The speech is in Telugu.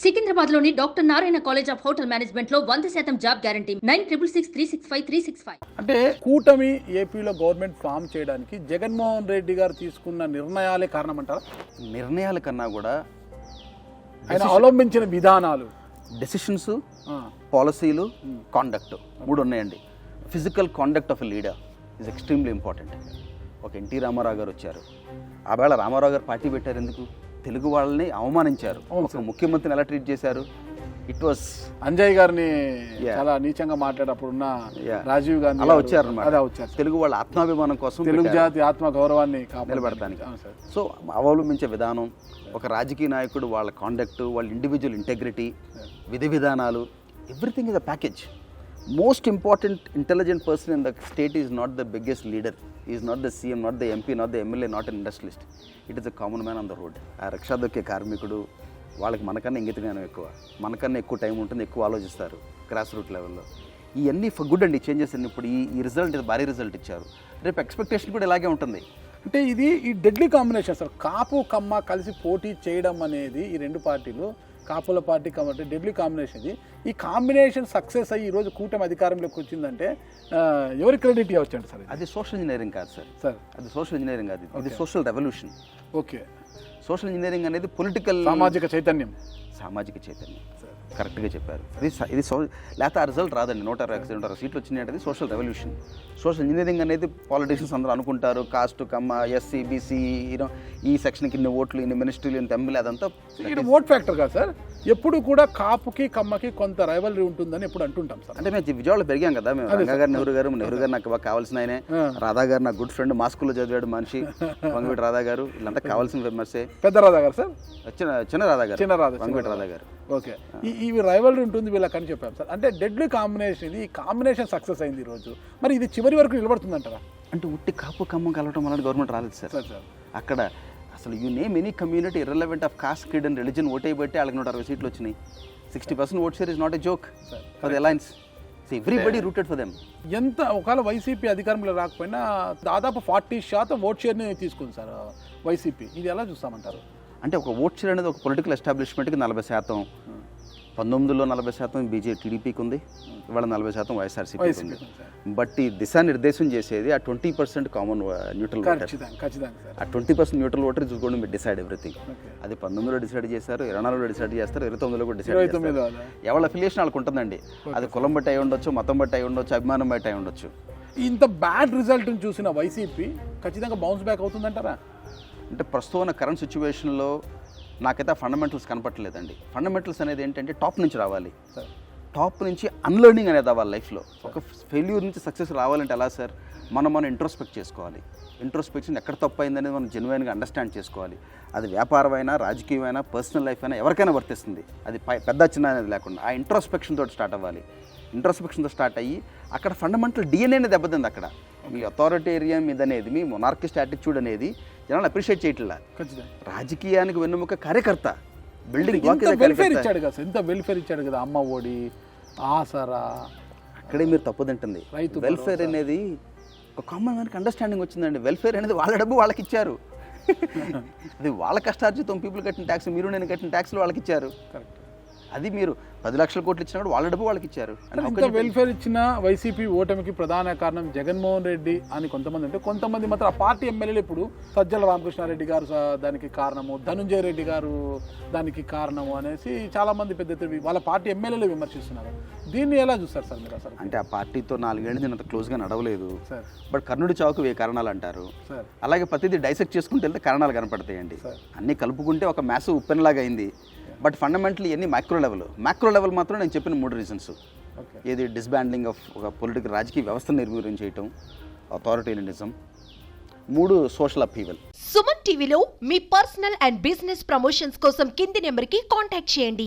సికింద్రాబాద్లోని doctor Narayana college of hotel మేనేజ్మెంట్లో 100% జాబ్ గ్యారంటీ 966365 అంటే కూటమి ఏపీలో గవర్నమెంట్ ఫామ్ చేయడానికి జగన్మోహన్ రెడ్డి గారు తీసుకున్న నిర్ణయాలే కారణమంటారా? నిర్ణయాల కన్నా కూడా ఆయన అవలంబించిన విధానాలు, డెసిషన్స్, పాలసీలు, కాండక్ట్ మూడు ఉన్నాయండి. Physical conduct of a leader is extremely important. ఒక ఎన్టీ రామారావు గారు వచ్చారు, ఆ వేళ రామారావు గారు పార్టీ పెట్టారు ఎందుకు? తెలుగు వాళ్ళని అవమానించారు. ఒక ముఖ్యమంత్రిని ఎలా ట్రీట్ చేశారు? ఇట్ వాస్ అంజయ్ గారిని చాలా నీచంగా మాట్లాడప్పుడున్న రాజీవ్ గాంధీ అలా వచ్చారు అన్నమాట. అలా వచ్చారు తెలుగు వాళ్ళ ఆత్మాభిమానం కోసం, తెలుగు జాతి ఆత్మ గౌరవాన్ని నిలబెడతానికి. సో అవలంబించే విధానం, ఒక రాజకీయ నాయకుడు వాళ్ళ కాండక్ట్, వాళ్ళ ఇండివిజువల్ ఇంటెగ్రిటీ, విధి విధానాలు, everything is a package. Most important intelligent person in the state is not the biggest leader, is not the CM, not the MP, not the MLA, not an industrialist. It is a common man on the road. ఆ రిక్షా దొక్కే కార్మికుడు, వాళ్ళకి మనకన్నా ఇంగిత జ్ఞానం ఎక్కువ, మనకన్నా ఎక్కువ టైం ఉంటుంది, ఎక్కువ ఆలోచిస్తారు గ్రాస్ రూట్ లెవెల్లో. ఇవన్నీ ఫర్ గుడ్ అండి చేంజెస్ అండి. ఇప్పుడు ఈ రిజల్ట్ భారీ రిజల్ట్ ఇచ్చారు. రేపు ఎక్స్పెక్టేషన్ కూడా ఇలాగే ఉంటుంది. అంటే ఇది ఈ డెడ్లీ కాంబినేషన్ సార్. కాపు కమ్మ కలిసి పోటీ చేయడం అనేది ఈ రెండు పార్టీలు, కాపుల పార్టీ కాబట్టి డెడ్లీ కాంబినేషన్ ఇది. ఈ కాంబినేషన్ సక్సెస్ అయ్యి ఈరోజు కూటమి అధికారంలోకి వచ్చిందంటే ఎవరి క్రెడిట్ ఇవ్వచ్చండి సార్? అది సోషల్ ఇంజనీరింగ్ కాదు సార్. అది సోషల్ ఇంజనీరింగ్ కాదు, ఇది social revolution. Okay, social engineering అనేది పొలిటికల్ సామాజిక చైతన్యం, సామాజిక చైతన్యం. కరెక్ట్గా చెప్పారు. ఇది లేకపోతే ఆ రిజల్ట్ రాదండి. 160 సీట్లు వచ్చినాయి అంటే సోషల్ రెవల్యూషన్. సోషల్ ఇంజనీరింగ్ అనేది పాలిటిషియన్స్ అందరూ అనుకుంటారు, కాస్ట్ కమ్మ, ఎస్సీ, బీసీ, ఈ సెక్షన్కి ఇన్ని ఓట్లు, ఇన్ని మినిస్ట్రీలు, ఇంత ఎమ్మెల్యే, అదంతా ఇది ఓట్ ఫ్యాక్టర్ కాదు సార్. ఎప్పుడు కూడా కాపుకి కమ్మకి కొంత రైవలరీ ఉంటుందని ఎప్పుడు అంటుంటాం సార్. అంటే మేము విజయవాడలో పెరిగాం కదా. మేము రంగా గారు, నెహ్రూ గారు నాకు బాగా కావాల్సిన ఆయనే. రాధా గారు నా గుడ్ ఫ్రెండ్, మా స్కూల్లో చదివాడు మనిషి, వంగవీటి రాధా గారు, వీళ్ళంతా కావాల్సిన ఫేమస్సే. పెద్ద రాధా గారు సార్, చిన్న రాధా గారు, వంగవీటి రాధా గారు. ఓకే, ఈ రైవలరీ ఉంటుంది వీళ్ళకని చెప్పాం సార్. అంటే డెడ్లీ కాంబినేషన్ ఇది. ఈ కాంబినేషన్ సక్సెస్ అయింది ఈరోజు. మరి ఇది చివరి వరకు నిలబడుతుంది అంటారా? అంటే ఉట్టి కాపు కమ్మం కలవటం వల్ల గవర్నమెంట్ రాలేదు సార్. అక్కడ అసలు you name any community irrelevant of cost, creed and religion ఓటే బట్టి వాళ్ళకి 160 సీట్లు వచ్చినాయి. 60% vote share is not a joke for the alliance. Everybody rooted for them. ఎంత ఒకవేళ వైసీపీ అధికారంలో రాకపోయినా దాదాపు 40% ఓట్ షేర్ని తీసుకుంది సార్ వైసీపీ. ఇది ఎలా చూస్తామంటారు? అంటే ఒక ఓట్ షేర్ అనేది ఒక పొలిటికల్ ఎస్టాబ్లిష్మెంట్కి 40%. 19లో 40% టీడీపీకి ఉంది, ఇవాళ 40% వైఎస్ఆర్సీపీకి ఉంది. బట్ ఈ దిశానిర్దేశం చేసేది ఆ 20% కామన్ న్యూట్రల్ ఓటర్. ఆ 20% న్యూట్రల్ ఓటర్ చూసుకోండి, మీరు డిసైడ్ ఎవ్రీథింగ్. అది 19లో డిసైడ్ చేశారు, 24లో డిసైడ్ చేస్తారు, 29లో కూడా డిసైడ్ చేస్తారు. ఎవరి అఫిలియేషన్ వాళ్ళకి ఉంటుందండి. అది కులం బట్టి అయి ఉండొచ్చు, మతం బట్టి అయి ఉండొచ్చు, అభిమానం బట్టి అయి ఉండొచ్చు. ఇంత బ్యాడ్ రిజల్ట్ని చూసిన వైసీపీ ఖచ్చితంగా బౌన్స్ బ్యాక్ అవుతుందంటారా? అంటే ప్రస్తుతం ఉన్న కరెంట్ సిచ్యువేషన్లో నాకైతే ఫండమెంటల్స్ కనపట్టలేదండి. ఫండమెంటల్స్ అనేది ఏంటంటే టాప్ నుంచి రావాలి. టాప్ నుంచి అన్లర్నింగ్ అనేది అవ్వాలి లైఫ్లో. ఒక ఫెయిల్యూర్ నుంచి సక్సెస్ రావాలంటే ఎలా సార్? మనం ఇంట్రోస్పెక్ట్ చేసుకోవాలి. ఇంట్రోస్పెక్షన్ ఎక్కడ తప్పు అయిందనేది మనం జెన్యున్గా అండర్స్టాండ్ చేసుకోవాలి. అది వ్యాపారమైనా, రాజకీయమైనా, పర్సనల్ లైఫ్ అయినా ఎవరికైనా వర్తిస్తుంది. అది పెద్ద చిన్న అనేది లేకుండా ఆ ఇంట్రోస్పెక్షన్ తోటి స్టార్ట్ అవ్వాలి. ఇంట్రోస్పెక్షన్తో స్టార్ట్ అయ్యి అక్కడ ఫండమెంటల్ డిఎన్ఏనే దెబ్బతింది. అక్కడ మీ అథారిటేరియన్ మీద అనేది, మీ మొనార్కిస్ట్ యాటిట్యూడ్ అనేది జనాలు అప్రిషియేట్ చేయట్లా. రాజకీయానికి వెన్నుముక కార్యకర్త, బిల్డింగ్ వెల్ఫేర్ ఇచ్చాడు కదా, ఎంత వెల్ఫేర్ ఇచ్చాడు కదా, అమ్మ ఒడి, ఆసరా. అక్కడే మీరు తప్పు తింటుంది. వెల్ఫేర్ అనేది ఒక కామన్ మ్యాన్కి అండర్స్టాండింగ్ వచ్చిందండి. వెల్ఫేర్ అనేది వాళ్ళ డబ్బు వాళ్ళకి ఇచ్చారు. అది వాళ్ళ కష్టార్జితం. పీపుల్ కట్టిన ట్యాక్స్, మీరు నేను కట్టిన ట్యాక్స్లు వాళ్ళకి ఇచ్చారు. అది మీరు 10 లక్షల కోట్లు ఇచ్చినా కూడా వాళ్ళ డబ్బు వాళ్ళకి ఇచ్చారు. ఇంత వెల్ఫేర్ ఇచ్చిన వైసీపీ ఓటమికి ప్రధాన కారణం జగన్మోహన్ రెడ్డి అని కొంతమంది అంటే, కొంతమంది మాత్రం ఆ పార్టీ ఎమ్మెల్యేలు ఇప్పుడు సజ్జల రామకృష్ణారెడ్డి గారు దానికి కారణము, ధనుంజయ రెడ్డి గారు దానికి కారణము అనేసి చాలామంది పెద్ద వాళ్ళ పార్టీ ఎమ్మెల్యేలు విమర్శిస్తున్నారు. దీన్ని ఎలా చూస్తారు సార్ మీరు అసలు? అంటే ఆ పార్టీతో 4 ఏళ్ళు నేను అంత క్లోజ్గా నడవలేదు. బట్ కర్ణుడి చావుకు 1000 కారణాలు అంటారు. అలాగే ప్రతిదీ డైసెక్ట్ చేసుకుంటూ వెళ్తే కారణాలు కనపడతాయండి. అన్నీ కలుపుకుంటే ఒక మ్యాసివ్ ఉప్పెనలాగా అయింది. బట్ ఫండమెంటలీ ఇవన్నీ మైక్రో లెవెల్ మాత్రం నేను చెప్పిన 3 రీజన్స్. ఏది డిస్బ్యాండింగ్ ఆఫ్ ఒక పొలిటికల్ రాజకీయ వ్యవస్థను నిర్వీర్యం చేయటం, అథారిటేరియనిజం, 3 సోషల్ అపీవల్. సుమన్ టీవీలో మీ పర్సనల్ అండ్ బిజినెస్ ప్రమోషన్స్ కోసం కింది నెంబర్కి కాంటాక్ట్ చేయండి.